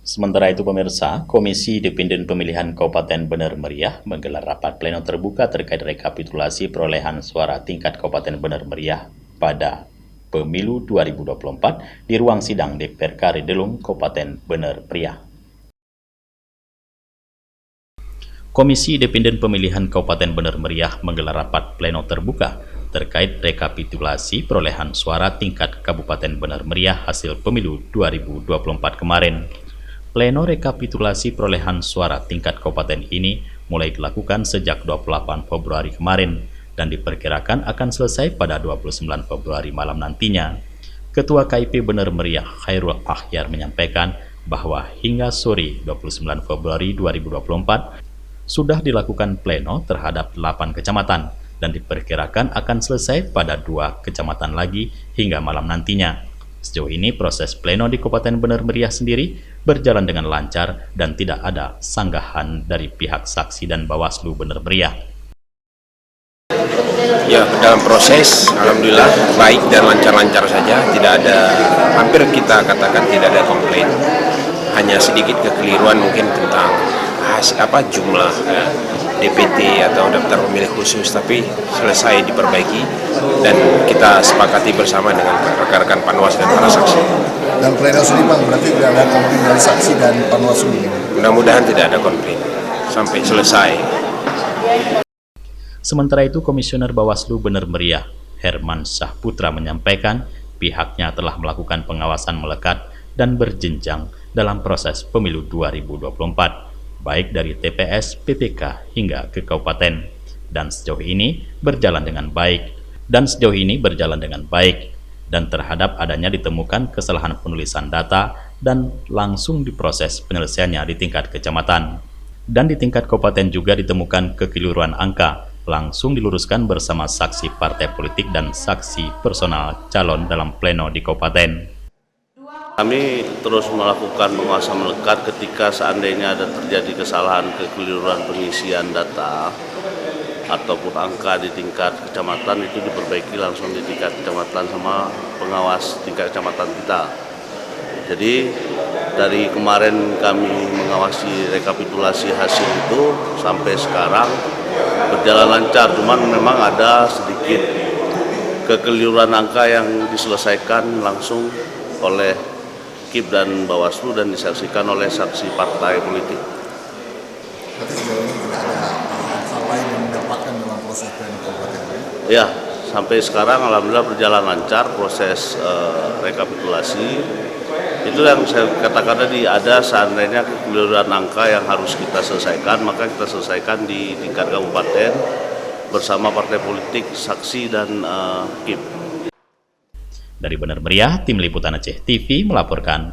Sementara itu pemirsa, Komisi Independen Pemilihan Kabupaten Bener Meriah menggelar rapat pleno terbuka terkait rekapitulasi perolehan suara tingkat Kabupaten Bener Meriah pada Pemilu 2024 di ruang sidang DPRK Ridelung, Kabupaten Bener Meriah. Komisi Independen Pemilihan Kabupaten Bener Meriah menggelar rapat pleno terbuka terkait rekapitulasi perolehan suara tingkat Kabupaten Bener Meriah hasil Pemilu 2024 kemarin. Pleno rekapitulasi perolehan suara tingkat kabupaten ini mulai dilakukan sejak 28 Februari kemarin dan diperkirakan akan selesai pada 29 Februari malam nantinya. Ketua KIP Bener Meriah Khairul Akhyar menyampaikan bahwa hingga sore 29 Februari 2024 sudah dilakukan pleno terhadap 8 kecamatan dan diperkirakan akan selesai pada 2 kecamatan lagi hingga malam nantinya. Sejauh ini proses pleno di Kabupaten Bener Meriah sendiri berjalan dengan lancar dan tidak ada sanggahan dari pihak saksi dan Bawaslu Bener Meriah. Ya, dalam proses alhamdulillah baik dan lancar-lancar saja, tidak ada, hampir kita katakan tidak ada komplain. Hanya sedikit kekeliruan mungkin tentang jumlah DPT atau daftar pemilih khusus, tapi selesai diperbaiki dan kita sepakati bersama dengan rekan-rekan Panwas dan para saksi. Dan pleno sendiri Bang, berarti tidak ada komplain dari saksi dan Panwaslu? Mudah-mudahan tidak ada komplain sampai selesai. Sementara itu, Komisioner Bawaslu Bener Meriah Herman Syahputra menyampaikan pihaknya telah melakukan pengawasan melekat dan berjenjang dalam proses pemilu 2024. Baik dari TPS, PPK, hingga ke kabupaten. Dan sejauh ini berjalan dengan baik. Dan terhadap adanya ditemukan kesalahan penulisan data dan langsung diproses penyelesaiannya di tingkat kecamatan. Dan di tingkat kabupaten juga ditemukan kekeliruan angka, langsung diluruskan bersama saksi partai politik dan saksi personal calon dalam pleno di kabupaten. Kami terus melakukan pengawasan melekat ketika seandainya ada terjadi kesalahan kekeliruan pengisian data ataupun angka di tingkat kecamatan, itu diperbaiki langsung di tingkat kecamatan sama pengawas tingkat kecamatan kita. Jadi dari kemarin kami mengawasi rekapitulasi hasil itu sampai sekarang berjalan lancar, cuman memang ada sedikit kekeliruan angka yang diselesaikan langsung oleh KIP dan Bawaslu dan disaksikan oleh saksi partai politik. Berarti sejauh ini tidak ada hal lain yang mendapatkan dalam proses pleno kabupaten? Ya, sampai sekarang alhamdulillah berjalan lancar proses rekapitulasi. Itu yang saya katakan tadi, ada seandainya kekeliruan angka yang harus kita selesaikan, maka kita selesaikan di tingkat kabupaten bersama partai politik, saksi dan KIP. Dari Bener Meriah, Tim Liputan Aceh TV melaporkan.